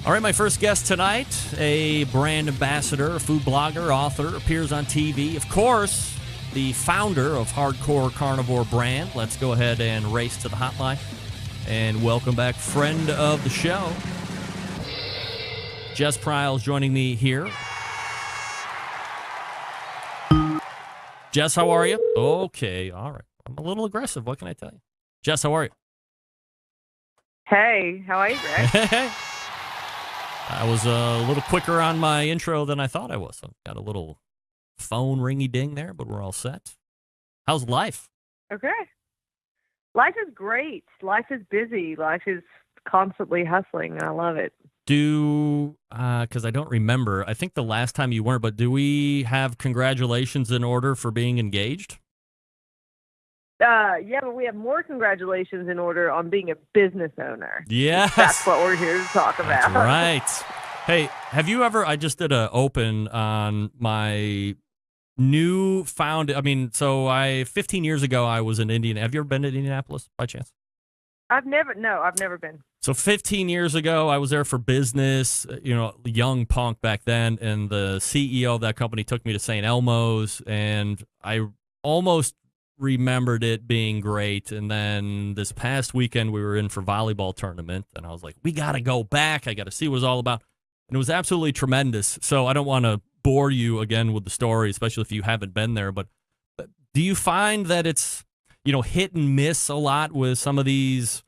All right, my first guest tonight, a brand ambassador, a food blogger, author, appears on TV. Of course, the founder of Hardcore Carnivore brand. Let's go ahead and race to the hotline. And welcome back, friend of the show, Jess Pryles joining me here. Jess, how are you? Okay, all right. I'm a little aggressive. What can I tell you? Jess, how are you? Hey, how are you, Greg? I was a little quicker on my intro than I thought I was. I've got a little phone ringy ding there, but we're all set. How's life? Okay. Life is great. Life is busy. Life is constantly hustling, and I love it. Because I don't remember, I think the last time you weren't, but do we have congratulations in order for being engaged? Yeah, but we have more congratulations in order on being a business owner. Yes. That's what we're here to talk about. That's right. Hey, have you ever, I just did a open on my new found, 15 years ago, I was in Indiana. Have you ever been to Indianapolis by chance? I've never been. So 15 years ago, I was there for business, young punk back then, and the CEO of that company took me to St. Elmo's, and I almost remembered it being great. And then this past weekend, we were in for volleyball tournament, and I was like, we got to go back. I got to see what it's all about. And it was absolutely tremendous. So I don't want to bore you again with the story, especially if you haven't been there. But do you find that it's, hit and miss a lot with some of these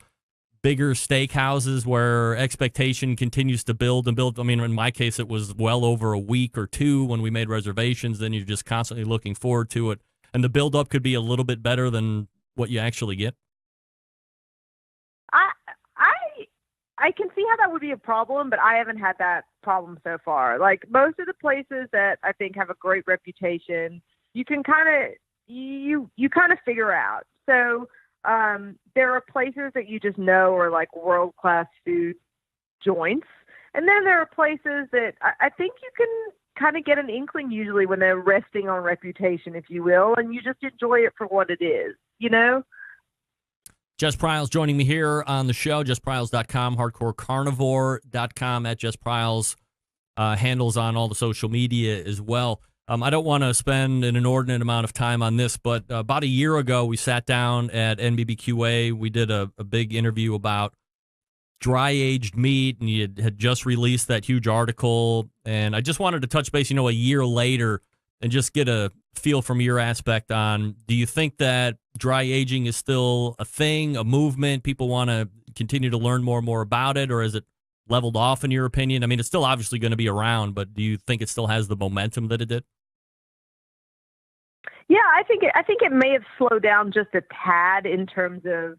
bigger steakhouses where expectation continues to build and build? I mean, in my case, it was well over a week or two when we made reservations. Then you're just constantly looking forward to it. And the build-up could be a little bit better than what you actually get. I can see how that would be a problem, but I haven't had that problem so far. Like most of the places that I think have a great reputation, you can kind of you kind of figure out. So there are places that you just know are like world-class food joints, and then there are places that I think you can kind of get an inkling usually when they're resting on reputation, if you will, and you just enjoy it for what it is, Jess Pryles joining me here on the show, JessPryles.com, HardcoreCarnivore.com, at Jess Pryles, handles on all the social media as well. I don't want to spend an inordinate amount of time on this, but about a year ago, we sat down at NBBQA. We did a big interview about dry-aged meat, and you had just released that huge article. And I just wanted to touch base, a year later, and just get a feel from your aspect on, do you think that dry aging is still a thing, a movement? People want to continue to learn more and more about it, or is it leveled off in your opinion? I mean, it's still obviously going to be around, but do you think it still has the momentum that it did? Yeah, I think it may have slowed down just a tad in terms of,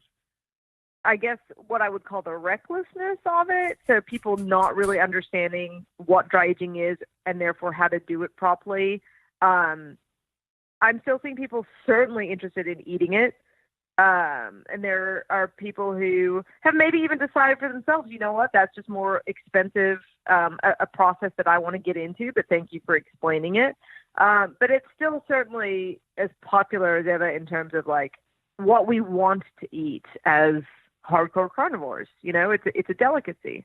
I guess, what I would call the recklessness of it. So people not really understanding what dry aging is and therefore how to do it properly. I'm still seeing people certainly interested in eating it. And there are people who have maybe even decided for themselves, you know what, that's just more expensive, a process that I want to get into, but thank you for explaining it. But it's still certainly as popular as ever in terms of like what we want to eat as hardcore carnivores. It's a delicacy.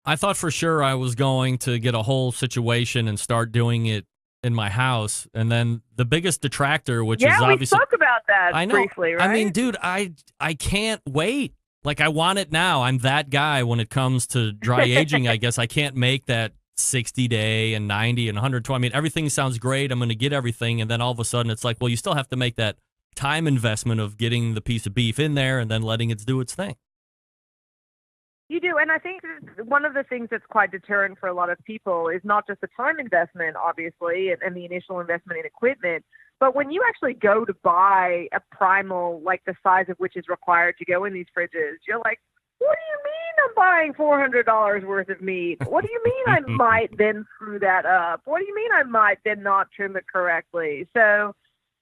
I thought for sure I was going to get a whole situation and start doing it in my house, and then the biggest detractor, which is obviously... we spoke about that I know, briefly, right? I mean, dude, I can't wait. Like, I want it now. I'm that guy when it comes to dry aging, I guess. I can't make that 60-day and 90 and 120. I mean, everything sounds great. I'm going to get everything, and then all of a sudden it's like, well, you still have to make that time investment of getting the piece of beef in there and then letting it do its thing. You do, and I think one of the things that's quite deterrent for a lot of people is not just the time investment, obviously, and the initial investment in equipment, but when you actually go to buy a primal, like the size of which is required to go in these fridges, you're like, what do you mean I'm buying $400 worth of meat? What do you mean I might then screw that up? What do you mean I might then not trim it correctly? So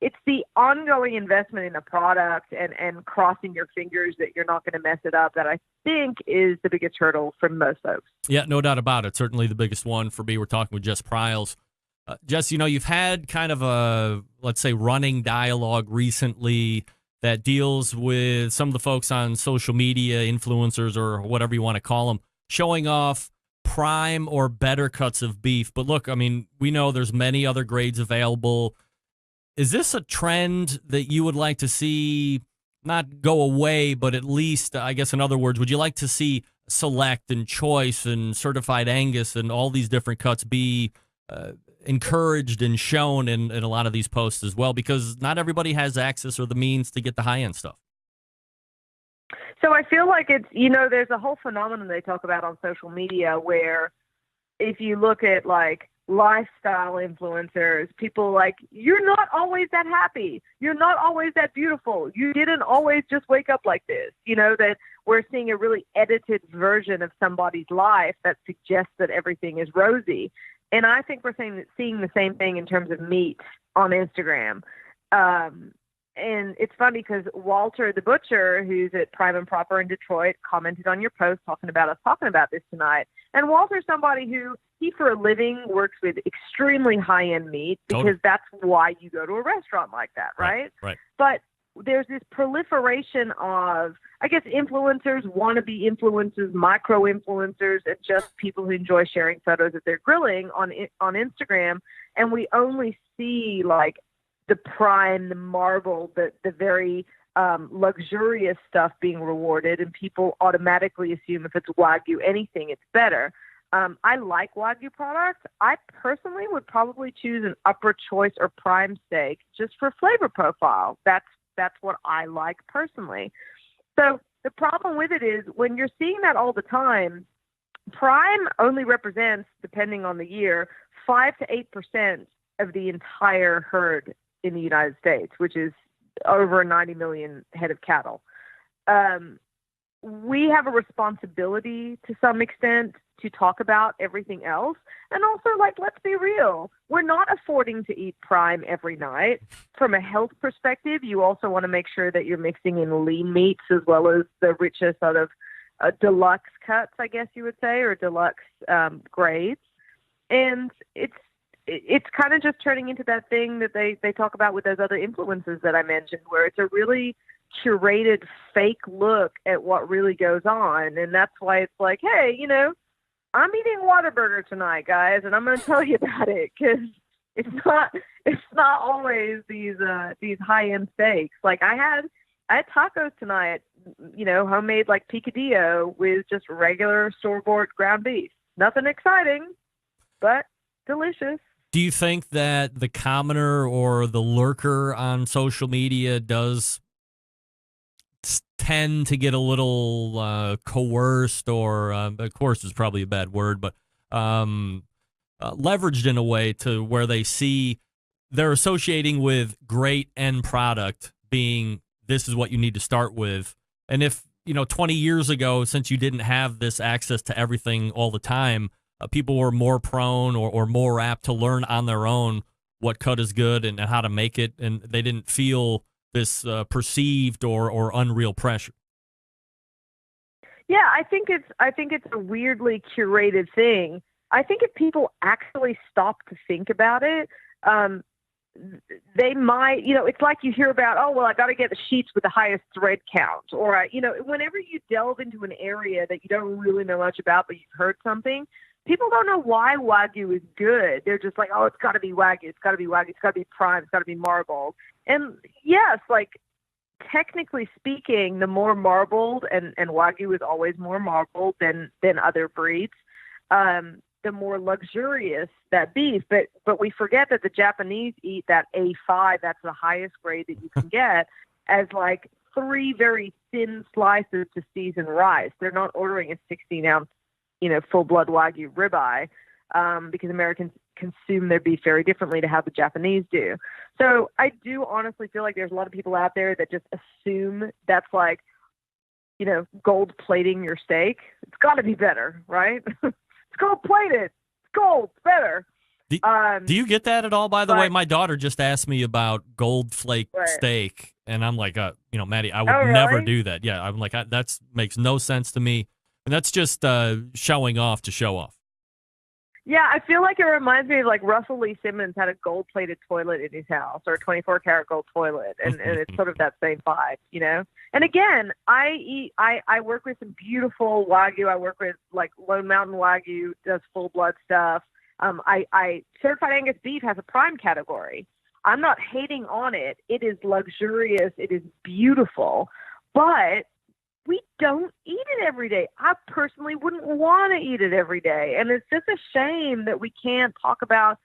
it's the ongoing investment in a product and crossing your fingers that you're not going to mess it up that I think is the biggest hurdle for most folks. Yeah, no doubt about it. Certainly the biggest one for me. We're talking with Jess Pryles. Jess, you've had kind of a, let's say, running dialogue recently that deals with some of the folks on social media, influencers or whatever you want to call them, showing off prime or better cuts of beef. But look, I mean, we know there's many other grades available. Is this a trend that you would like to see not go away, but at least, I guess, in other words, would you like to see select and choice and certified Angus and all these different cuts be encouraged and shown in a lot of these posts as well? Because not everybody has access or the means to get the high-end stuff. So I feel like it's, there's a whole phenomenon they talk about on social media where if you look at like lifestyle influencers, people like, you're not always that happy. You're not always that beautiful. You didn't always just wake up like this. That we're seeing a really edited version of somebody's life that suggests that everything is rosy. And I think we're seeing the same thing in terms of meat on Instagram. And it's funny because Walter the Butcher, who's at Prime and Proper in Detroit, commented on your post talking about this tonight. And Walter's somebody who, he for a living works with extremely high-end meat because that's why you go to a restaurant like that, right? Right. But there's this proliferation of, I guess, influencers, wannabe influencers, micro-influencers, and just people who enjoy sharing photos of their grilling on Instagram. And we only see, like, the prime, the marble, the very luxurious stuff being rewarded, and people automatically assume if it's Wagyu anything, it's better. I like Wagyu products. I personally would probably choose an upper choice or prime steak just for flavor profile. That's what I like personally. So the problem with it is when you're seeing that all the time, prime only represents, depending on the year, 5 to 8% of the entire herd in the United States, which is over 90 million head of cattle. We have a responsibility to some extent to talk about everything else. And also, like, let's be real. We're not affording to eat prime every night. From a health perspective, you also want to make sure that you're mixing in lean meats as well as the richer sort of deluxe cuts, I guess you would say, or deluxe grades. And it's kind of just turning into that thing that they talk about with those other influencers that I mentioned, where it's a really curated fake look at what really goes on. And that's why it's like, hey, I'm eating Whataburger tonight, guys, and I'm going to tell you about it because it's not always these high-end steaks. Like I had tacos tonight, homemade like picadillo with just regular store-bought ground beef. Nothing exciting, but delicious. Do you think that the commoner or the lurker on social media does tend to get a little coerced, or coerced is probably a bad word, but leveraged in a way to where they see they're associating with great end product being this is what you need to start with. And if, 20 years ago, since you didn't have this access to everything all the time, people were more prone or more apt to learn on their own what cut is good and how to make it, and they didn't feel this perceived or unreal pressure. Yeah, I think it's a weirdly curated thing. I think if people actually stop to think about it, they might, it's like you hear about, oh, well, I got to get the sheets with the highest thread count. Or, whenever you delve into an area that you don't really know much about, but you've heard something, people don't know why Wagyu is good. They're just like, oh, it's got to be Wagyu. It's got to be Wagyu. It's got to be prime. It's got to be marbled. And yes, like technically speaking, the more marbled, and Wagyu is always more marbled than other breeds, the more luxurious that beef. But we forget that the Japanese eat that A5, that's the highest grade that you can get, as like 3 very thin slices to season rice. They're not ordering a 16-ounce, full-blood Wagyu ribeye, because Americans consume their beef very differently to how the Japanese do. So I do honestly feel like there's a lot of people out there that just assume that's like, gold plating your steak. It's got to be better, right? It's gold plated. It's gold. It's better. Do you get that at all? By the way, my daughter just asked me about gold flake steak, and I'm like, Maddie, I would never do that. Yeah, I'm like, that makes no sense to me, and that's just showing off to show off. Yeah, I feel like it reminds me of like Russell Lee Simmons had a gold-plated toilet in his house, or a 24-karat gold toilet, and it's sort of that same vibe, you know. And again, I work with some beautiful Wagyu. I work with like Lone Mountain Wagyu, does full blood stuff. I certified Angus beef has a prime category. I'm not hating on it. It is luxurious. It is beautiful, but we don't eat it every day. I personally wouldn't want to eat it every day. And it's just a shame that we can't talk about,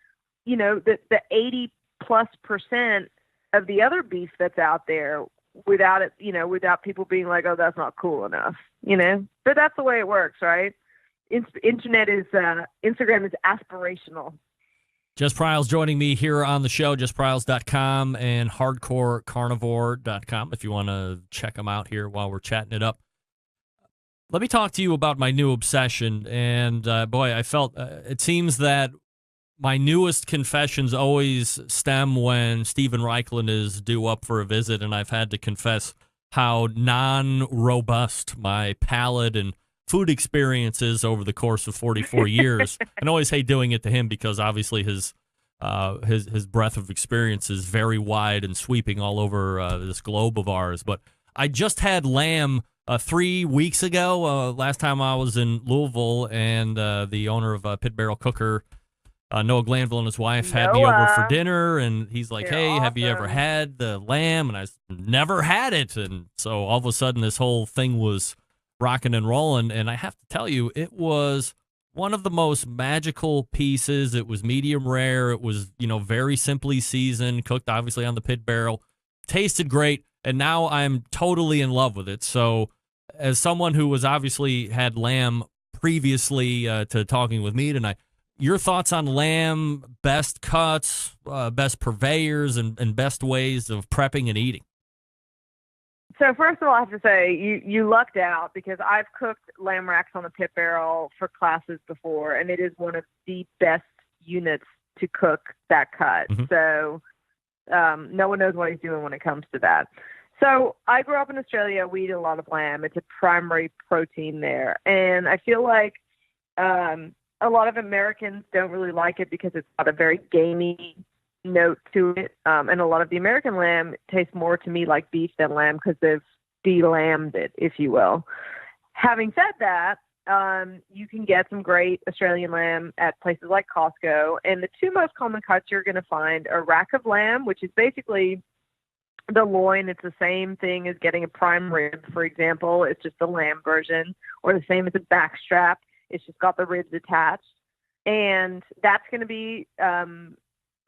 you know, the 80+% of the other beef that's out there without it, you know, without people being like, oh, that's not cool enough, you know, but that's the way it works, right? Instagram is aspirational. Jess Pryles joining me here on the show, jesspryles.com and hardcorecarnivore.com if you want to check them out here while we're chatting it up. Let me talk to you about my new obsession. And boy, I felt it seems that my newest confessions always stem when Steven Reichland is due up for a visit, and I've had to confess how non-robust my palate and food experiences over the course of 44 years. And I always hate doing it to him because obviously his breadth of experience is very wide and sweeping all over this globe of ours. But I just had lamb 3 weeks ago, last time I was in Louisville, and the owner of Pit Barrel Cooker, Noah Glanville, and his wife had me over for dinner, and he's like, hey, awesome. Have you ever had the lamb? And I never had it. And so all of a sudden this whole thing was rocking and rolling, and I have to tell you, it was one of the most magical pieces. It was medium rare. It was, you know, very simply seasoned, cooked obviously on the pit barrel, tasted great, and now I'm totally in love with it. So as someone who was obviously had lamb previously to talking with me tonight, your thoughts on lamb, best cuts, best purveyors, and best ways of prepping and eating? So first of all, I have to say you lucked out, because I've cooked lamb racks on the pit barrel for classes before, and it is one of the best units to cook that cut. Mm-hmm. So no one knows what he's doing when it comes to that. So I grew up in Australia. We eat a lot of lamb. It's a primary protein there, and I feel like a lot of Americans don't really like it because it's got a very gamey note to it, and a lot of the American lamb tastes more to me like beef than lamb because they've de-lambed it, if you will. Having said that, you can get some great Australian lamb at places like Costco, and the two most common cuts you're going to find are rack of lamb, which is basically the loin. It's the same thing as getting a prime rib, for example. It's just the lamb version, or the same as a back strap. It's just got the ribs attached, and that's going to be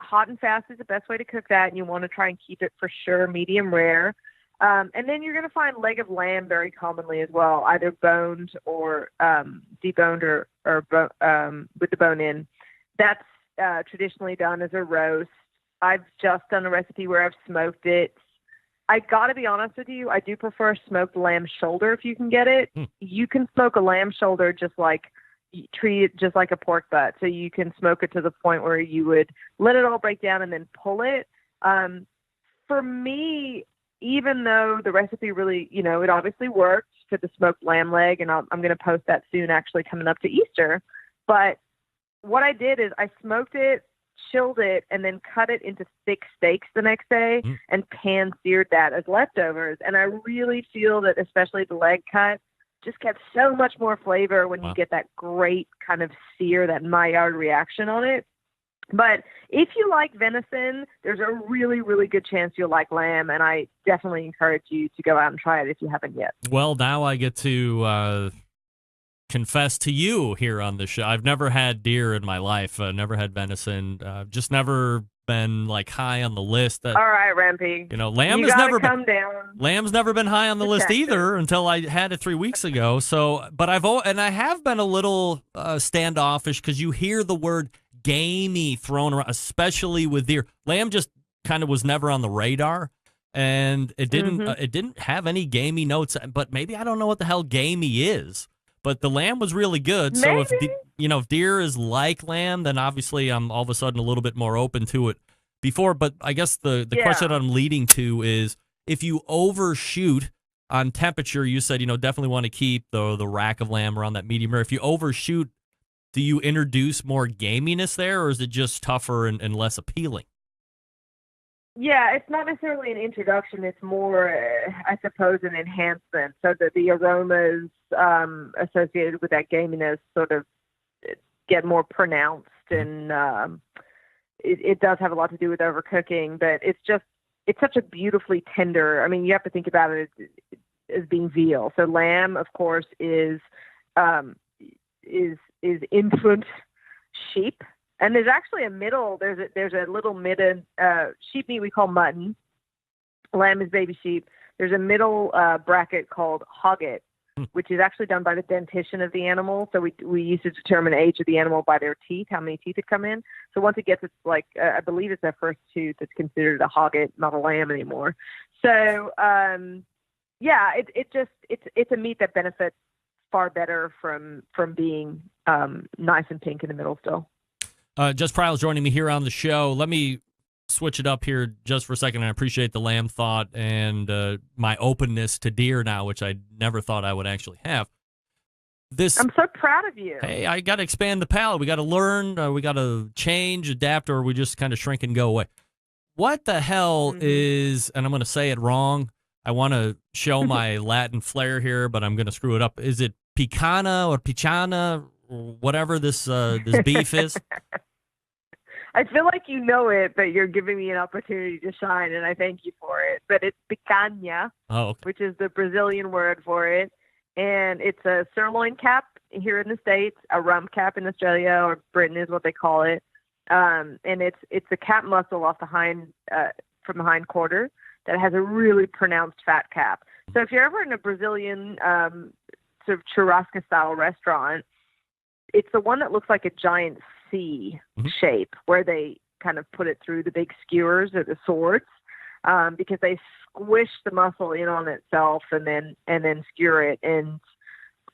hot and fast is the best way to cook that, and you want to try and keep it for sure medium rare. And then you're going to find leg of lamb very commonly as well, either boned or deboned or with the bone in. That's traditionally done as a roast. I've just done a recipe where I've smoked it. I got to be honest with you, I do prefer smoked lamb shoulder if you can get it. You can smoke a lamb shoulder treat it just like a pork butt. So you can smoke it to the point where you would let it all break down and then pull it. For me, even though the recipe really, you know, it obviously worked for the smoked lamb leg, and I'm going to post that soon, actually coming up to Easter. But what I did is I smoked it, chilled it, and then cut it into thick steaks the next day and pan seared that as leftovers. And I really feel that especially the leg cut just gets so much more flavor when you get that great kind of sear, that Maillard reaction on it. But if you like venison, there's a really, really good chance you'll like lamb, and I definitely encourage you to go out and try it if you haven't yet. Well, now I get to confess to you here on the show. I've never had deer in my life, never had venison, just never been like high on the list. All right, Rampy. You know, lamb's never been high on the list either until I had it 3 weeks ago. So, but I have been a little standoffish because you hear the word gamey thrown around, especially with deer. Lamb just kind of was never on the radar, and it didn't have any gamey notes. But maybe I don't know what the hell gamey is. But the lamb was really good. Maybe. So if deer is like lamb, then obviously I'm all of a sudden a little bit more open to it before. But I guess the question I'm leading to is, if you overshoot on temperature, you said, definitely want to keep the rack of lamb around that medium rare. If you overshoot do you introduce more gaminess there, or is it just tougher and less appealing? Yeah, it's not necessarily an introduction. It's more, I suppose, an enhancement, so that the aromas associated with that gaminess sort of get more pronounced, and it does have a lot to do with overcooking. But it's such a beautifully tender. I mean, you have to think about it as being veal. So lamb, of course, is infant sheep. And there's actually a middle. There's a little mid sheep meat we call mutton. Lamb is baby sheep. There's a middle bracket called hogget, which is actually done by the dentition of the animal. So we used to determine age of the animal by their teeth, how many teeth had come in. So once it gets its I believe it's their first tooth, it's considered a hogget, not a lamb anymore. So yeah, it's a meat that benefits far better from being nice and pink in the middle still. Jess Pryles joining me here on the show. Let me switch it up here just for a second. I appreciate the lamb thought and my openness to deer now, which I never thought I would actually have. I'm so proud of you. Hey, I got to expand the palate. We got to learn. We got to change, adapt, or we just kind of shrink and go away. What the hell is, and I'm going to say it wrong, I want to show my Latin flair here, but I'm going to screw it up. Is it picana or pichana, or whatever this beef is? I feel like you know it, but you're giving me an opportunity to shine, and I thank you for it. But it's picanha, which is the Brazilian word for it. And it's a sirloin cap here in the States, a rump cap in Australia, or Britain is what they call it. And it's a cap muscle off the from the hind quarter that has a really pronounced fat cap. So if you're ever in a Brazilian sort of churrasco-style restaurant, it's the one that looks like a giant C shape, where they kind of put it through the big skewers or the swords, because they squish the muscle in on itself and then skewer it and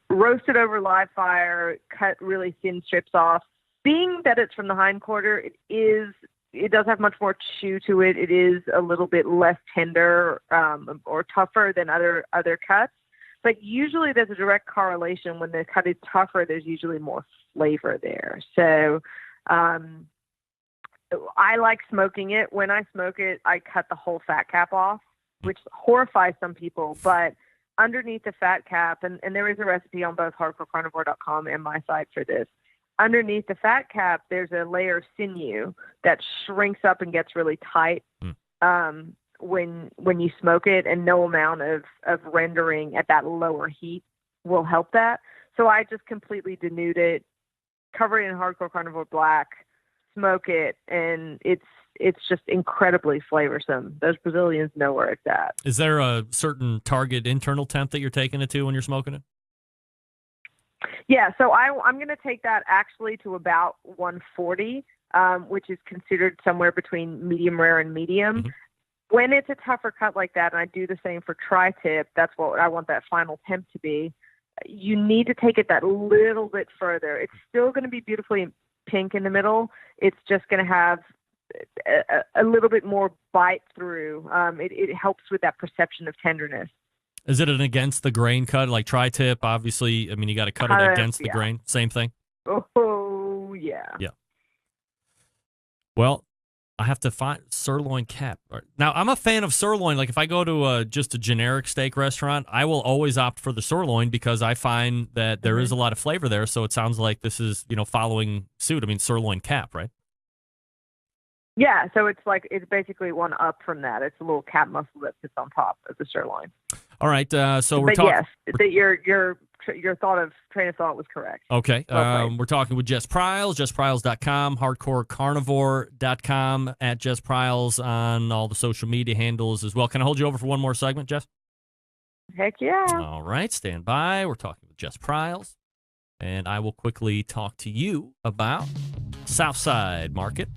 roast it over live fire, cut really thin strips off. Being that it's from the hindquarter, it does have much more chew to it. It is a little bit less tender or tougher than other cuts. But usually there's a direct correlation. When the cut is tougher, there's usually more flavor there. So I like smoking it. When I smoke it, I cut the whole fat cap off, which horrifies some people. But underneath the fat cap, and there is a recipe on both hardcorecarnivore.com and my site for this, underneath the fat cap, there's a layer of sinew that shrinks up and gets really tight when you smoke it, and no amount of rendering at that lower heat will help that. So I just completely denude it, cover it in Hardcore Carnivore Black, smoke it, and it's just incredibly flavorsome. Those Brazilians know where it's at. Is there a certain target internal temp that you're taking it to when you're smoking it? Yeah, so I'm going to take that actually to about 140, which is considered somewhere between medium rare and medium. When it's a tougher cut like that, and I do the same for tri-tip, that's what I want that final temp to be, you need to take it that little bit further. It's still going to be beautifully pink in the middle. It's just going to have a little bit more bite through. It helps with that perception of tenderness. Is it an against the grain cut, like tri-tip? Obviously, I mean, you got to cut it against the grain. Same thing? Oh, yeah. Yeah. Well, I have to find sirloin cap. Now, I'm a fan of sirloin. Like, if I go to just a generic steak restaurant, I will always opt for the sirloin because I find that there is a lot of flavor there. So it sounds like this is, following suit. I mean, sirloin cap, right? Yeah, so it's basically one up from that. It's a little cap muscle that sits on top of the sirloin. All right, so we're talking. Yes, your train of thought was correct. Okay, we're talking with Jess Pryles, JessPryles.com, HardcoreCarnivore.com, at Jess Pryles on all the social media handles as well. Can I hold you over for one more segment, Jess? Heck yeah. All right, stand by. We're talking with Jess Pryles, and I will quickly talk to you about Southside Market.